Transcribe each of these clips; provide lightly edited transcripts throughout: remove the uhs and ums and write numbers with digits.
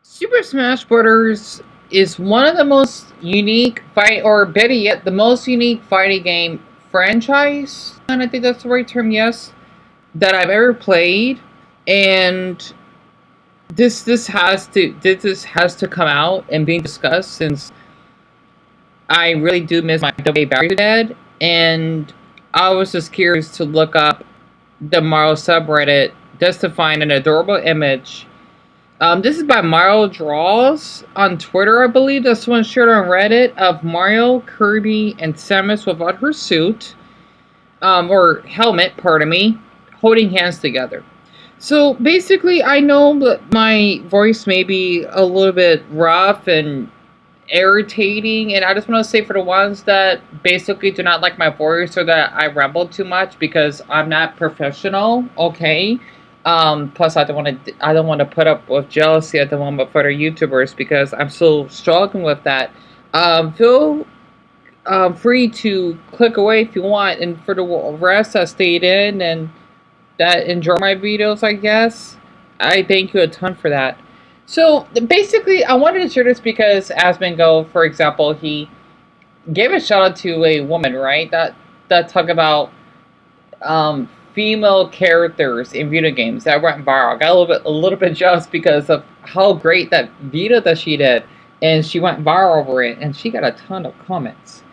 Super Smash Bros. Is one of the most unique fight, or better yet, the most unique fighting game franchise, and I think that's the right term, yes, that I've ever played. And this has to come out and be discussed since I really do miss my double Barry Dead, and I was just curious to look up the Mario subreddit just to find an adorable image. This is by Mario Draws on Twitter, I believe. This one shared on Reddit of Mario, Kirby, and Samus without her suit, or helmet, pardon me, holding hands together. So basically, I know that my voice may be a little bit rough and irritating, and I just want to say for the ones that basically do not like my voice or that I ramble too much because I'm not professional, okay? Plus I don't want to put up with jealousy at the moment for other YouTubers because I'm still struggling with that. Feel free to click away if you want, and for the rest that stayed in and that enjoy my videos, I guess I thank you a ton for that. So basically, I wanted to share this because Asmongo, for example, he gave a shout out to a woman, right? That talk about female characters in video games that went viral. I got a little bit jealous because of how great that video that she did, and she went viral over it, and she got a ton of comments.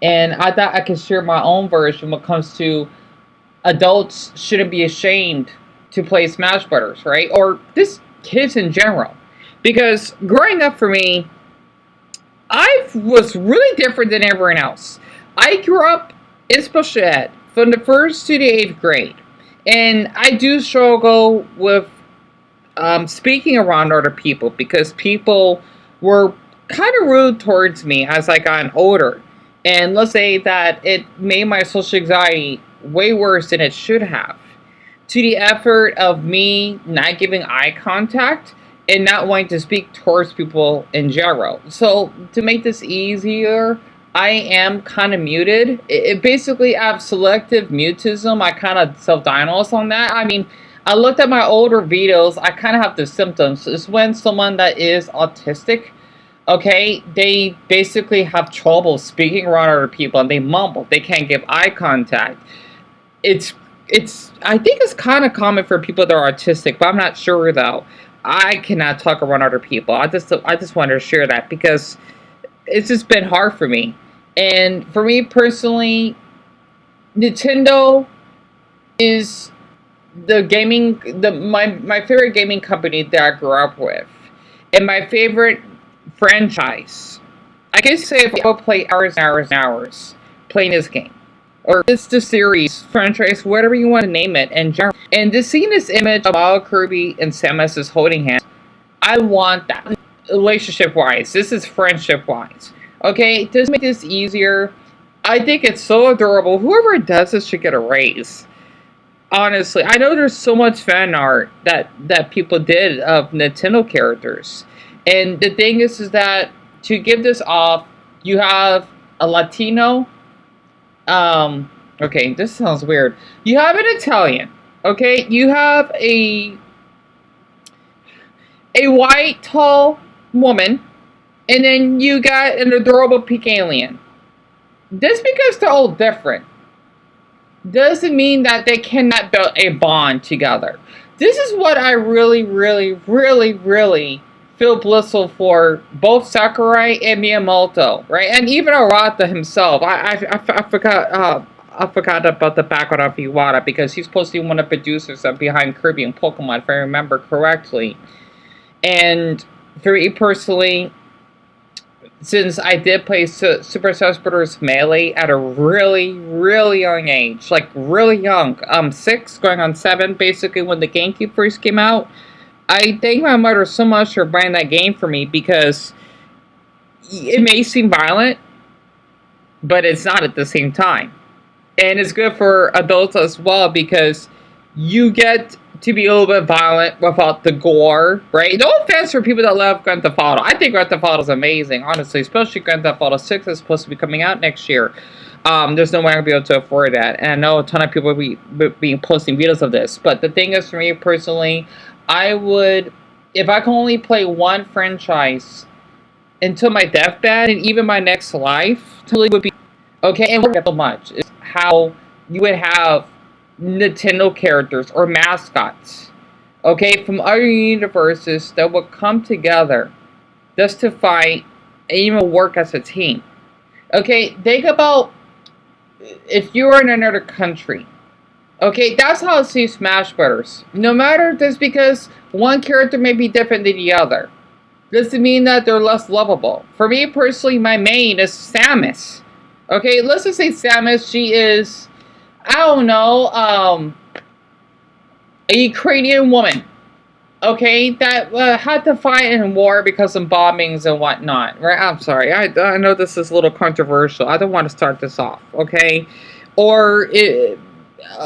And I thought I could share my own version when it comes to adults shouldn't be ashamed to play Smash Brothers, right? Or just kids in general. Because growing up for me, I was really different than everyone else. I grew up in special ed from the first to the eighth grade. And I do struggle with speaking around other people because people were kind of rude towards me as I got older. And let's say that it made my social anxiety way worse than it should have. To the effort of me not giving eye contact and not wanting to speak towards people in general. So to make this easier, I am kind of muted. It basically I have selective mutism. I kind of self-diagnose on that. I mean, I looked at my older videos. I kind of have the symptoms. It's when someone that is autistic, okay, they basically have trouble speaking around other people and they mumble. They can't give eye contact. It's I think it's kind of common for people that are autistic, but I'm not sure though. I cannot talk around other people. I just wanted to share that because it's just been hard for me. And for me personally, Nintendo is my favorite gaming company that I grew up with. And my favorite franchise. I can say if I will play hours and hours and hours playing this game. Or it's the series, franchise, whatever you want to name it, and general. And just seeing this image of all Kirby and Samus is holding hands, I want that. Relationship wise, this is friendship wise. Okay, just make this easier. I think it's so adorable. Whoever does this should get a raise. Honestly, I know there's so much fan art that people did of Nintendo characters. And the thing is that to give this off, you have a Latino. Okay, this sounds weird. You have an Italian. Okay, you have a white tall woman, and then you got an adorable pink alien. Just because they're all different doesn't mean that they cannot build a bond together. This is what I really, really, really, really feel blissful for both Sakurai and Miyamoto, right? And even Arata himself. I forgot. I forgot about the background of Iwata because he's supposed to be one of the producers behind Kirby and Pokemon, if I remember correctly. And for me personally, since I did play Super Smash Bros. Melee at a really, really young age, like really young, 6 going on 7, basically when the GameCube first came out, I thank my mother so much for buying that game for me because it may seem violent, but it's not at the same time. And it's good for adults as well because you get to be a little bit violent without the gore, right? No offense for people that love Grand Theft Auto. I think Grand Theft Auto is amazing, honestly, especially Grand Theft Auto 6 is supposed to be coming out next year. There's no way I'm going to be able to afford that. And I know a ton of people will be posting videos of this. But the thing is, for me personally, I would if I can only play one franchise until my deathbed and even my next life, totally would be okay. And so much is how you would have Nintendo characters or mascots, okay, from other universes that would come together just to fight and even work as a team. Okay, think about if you were in another country. Okay, that's how I see Smash Brothers. No matter just because one character may be different than the other, doesn't mean that they're less lovable. For me personally, my main is Samus. Okay, let's just say Samus. She is, I don't know, a Ukrainian woman. Okay, that had to fight in war because of bombings and whatnot. Right? I'm sorry. I know this is a little controversial. I don't want to start this off. Okay, or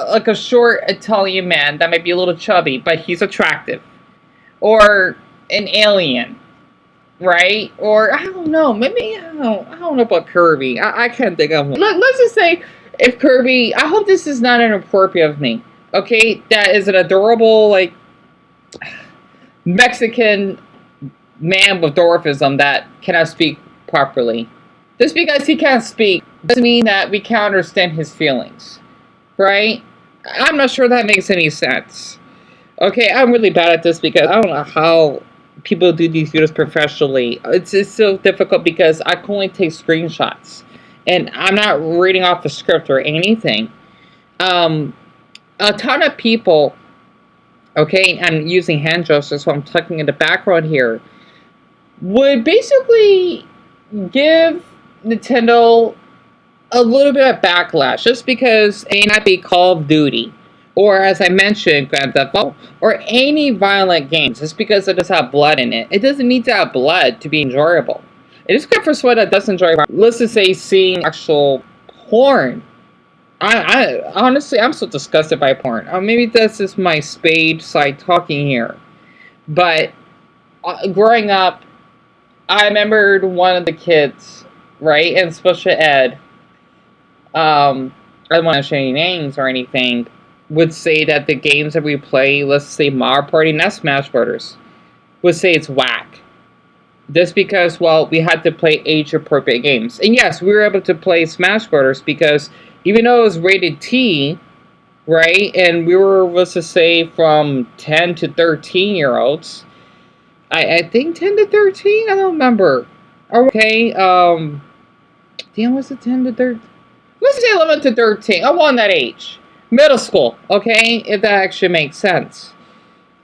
like a short Italian man that might be a little chubby, but he's attractive, or an alien, right? Or I don't know, maybe I don't know about Kirby. I can't think of one. Let's just say if Kirby. I hope this is not inappropriate of me. Okay, that is an adorable like Mexican man with dwarfism that cannot speak properly. Just because he can't speak doesn't mean that we can't understand his feelings, right? I'm not sure that makes any sense. Okay, I'm really bad at this because I don't know how people do these videos professionally. It's so difficult because I can only take screenshots, and I'm not reading off the script or anything. Um, a ton of people, okay, I'm using hand gestures, so I'm tucking in the background here, would basically give Nintendo a little bit of backlash just because it may not be Call of Duty or, as I mentioned, Grand Theft Auto or any violent games just because it does have blood in it. It doesn't need to have blood to be enjoyable. It is good for someone that does enjoy, let's just say, seeing actual porn. I honestly, I'm so disgusted by porn. Maybe this is my spade side talking here, but growing up, I remembered one of the kids, right, in special ed. I don't want to share any names or anything. Would say that the games that we play, let's say Mario Party, not Smash Brothers, would say it's whack. Just because, well, we had to play age-appropriate games. And yes, we were able to play Smash Brothers because even though it was rated T, right, and we were, let's just say, from 10 to 13-year-olds, I think 10 to 13? I don't remember. Okay, damn, was it 10 to 13? Let's say 11 to 13. I'm on that age. Middle school, okay, if that actually makes sense.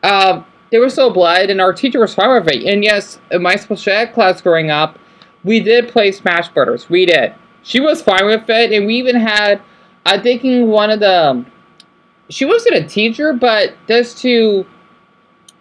There was no blood, and our teacher was fine with it. And yes, in my special ed class growing up, we did play Smash Brothers. We did. She was fine with it, and we even had, I think, one of the, she wasn't a teacher, but just to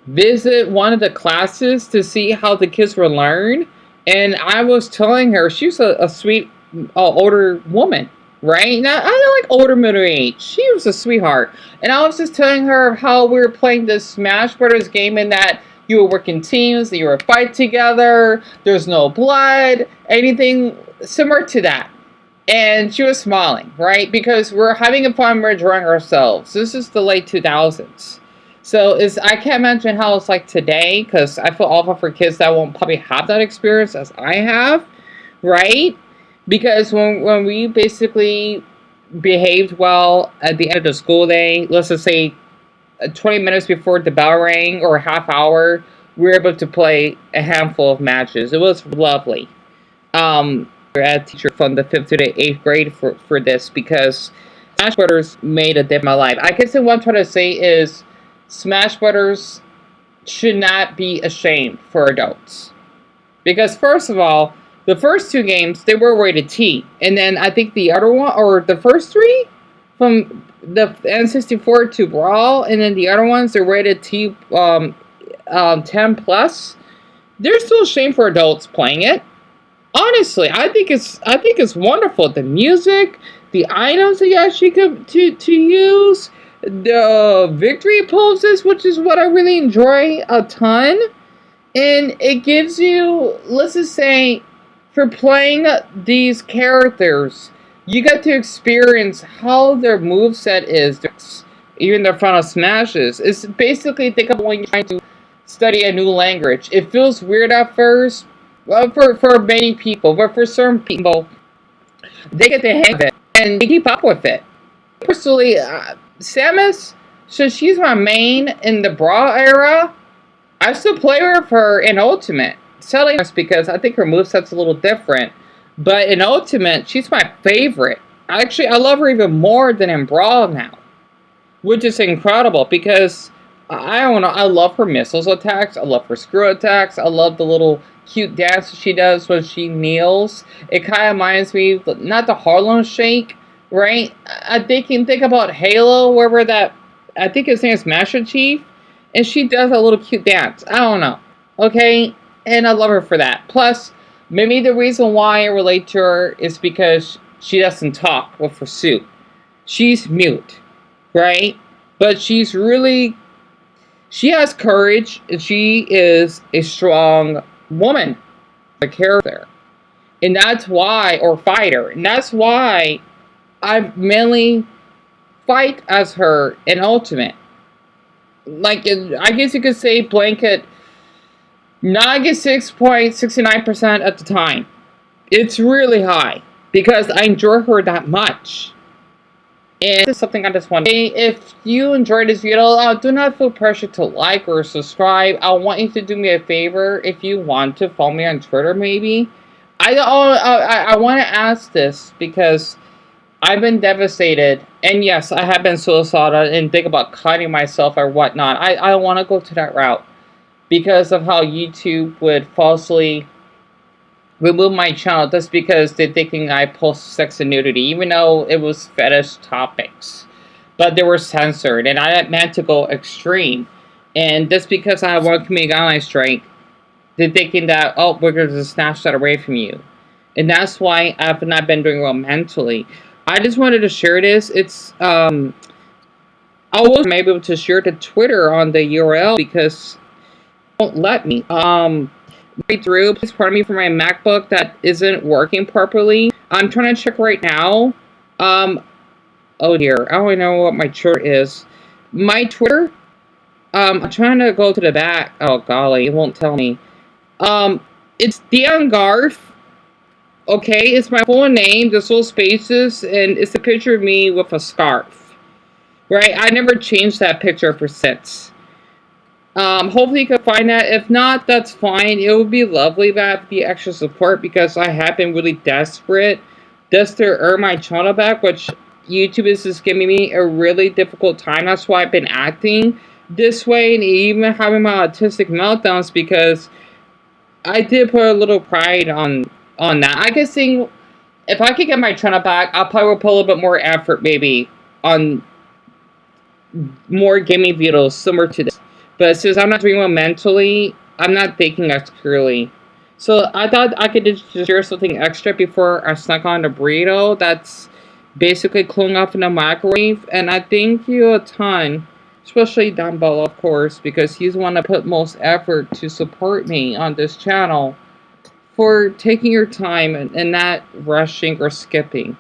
visit one of the classes to see how the kids were learn. And I was telling her, she was a sweet older woman, right? Now, I don't like older middle age. She was a sweetheart. And I was just telling her how we were playing this Smash Brothers game and that you were working teams, that you were fight together, there's no blood, anything similar to that. And she was smiling, right? Because we're having fun, we're enjoying ourselves. This is the late 2000s. So I can't imagine how it's like today because I feel awful for kids that won't probably have that experience as I have, right? Because when we basically behaved well at the end of the school day, let's just say 20 minutes before the bell rang or a half hour, we were able to play a handful of matches. It was lovely. I had a teacher from the 5th to the 8th grade for this because Smash Brothers made a dip in my life. I guess what I'm trying to say is Smash Brothers should not be ashamed for adults. Because first of all, the first two games, they were rated T. And then I think the other one, or the first three, from the N64 to Brawl, and then the other ones, they're rated T 10 plus. There's still shame for adults playing it. Honestly, I think it's wonderful. The music, the items that you actually could to use, the victory poses, which is what I really enjoy a ton. And it gives you, let's just say, for playing these characters, you get to experience how their moveset is, even their final smashes. It's basically, think of when you're trying to study a new language. It feels weird at first, well, for many people, but for certain people, they get the hang of it and they keep up with it. Personally, Samus, so she's my main in the Brawl era. I still play with her in Ultimate. Sadly, that's because I think her moveset's a little different. But in Ultimate, she's my favorite. Actually, I love her even more than in Brawl now, which is incredible because I don't know. I love her missiles attacks. I love her screw attacks. I love the little cute dance she does when she kneels. It kind of reminds me, not the Harlem Shake, right? I think you can think about Halo, wherever that. I think his name is Master Chief, and she does a little cute dance. I don't know, okay, and I love her for that. Plus, maybe the reason why I relate to her is because she doesn't talk with her suit. She's mute, right? But she's really, she has courage, and she is a strong woman, a character. And that's why, or fighter, and that's why I mainly fight as her in Ultimate. Like, I guess you could say blanket 96.69% at the time. It's really high because I enjoy her that much. And this is something I just want to say. If you enjoyed this video, do not feel pressure to like or subscribe. I want you to do me a favor. If you want to follow me on Twitter, maybe. I want to ask this because I've been devastated. And yes, I have been suicidal and think about cutting myself or whatnot. I want to go to that route because of how YouTube would falsely remove my channel just because they're thinking I post sex and nudity, even though it was fetish topics. But they were censored, and I meant to go extreme. And just because I have one community guideline strike, they're thinking that, oh, we're going to snatch that away from you. And that's why I've not been doing well mentally. I just wanted to share this. It's, I was maybe able to share to Twitter on the URL because it won't let me. Right through. Please pardon me for my MacBook that isn't working properly. I'm trying to check right now. Oh dear, I don't even know what my Twitter is. My Twitter. I'm trying to go to the back. Oh golly, it won't tell me. It's Dion Garth. Okay, it's my full name, there's little spaces, and it's a picture of me with a scarf. Right? I never changed that picture for since. Hopefully you can find that. If not, that's fine. It would be lovely to have the extra support because I have been really desperate just to earn my channel back, which YouTube is just giving me a really difficult time. That's why I've been acting this way and even having my autistic meltdowns because I did put a little pride on that. I guess saying if I could get my channel back, I'll probably put a little bit more effort maybe on more gaming videos similar to this. But since I'm not doing well mentally, I'm not thinking as clearly. So I thought I could just share something extra before I snack on the burrito that's basically cooling off in the microwave. And I thank you a ton, especially down below, of course, because he's the one that put most effort to support me on this channel, for taking your time and not rushing or skipping.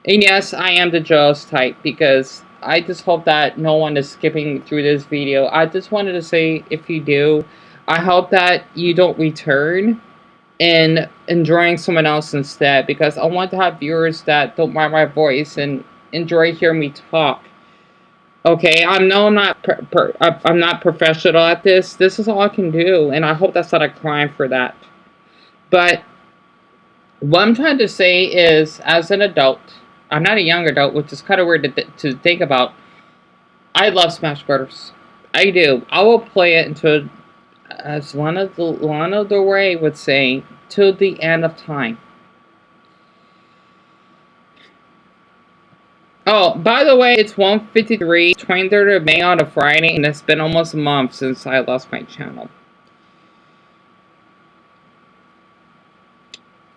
And yes, I am the jealous type because I just hope that no one is skipping through this video. I just wanted to say, if you do, I hope that you don't return and enjoying someone else instead, because I want to have viewers that don't mind my voice and enjoy hearing me talk. Okay, I know I'm not professional at this. This is all I can do, and I hope that's not a crime for that. But what I'm trying to say is, as an adult, I'm not a young adult, which is kind of weird to think about. I love Smash Brothers. I do. I will play it until, as Lana Del Rey would say, till the end of time. Oh, by the way, it's 1:53, 23rd of May on a Friday, and it's been almost a month since I lost my channel.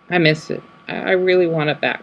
I miss it. I really want it back.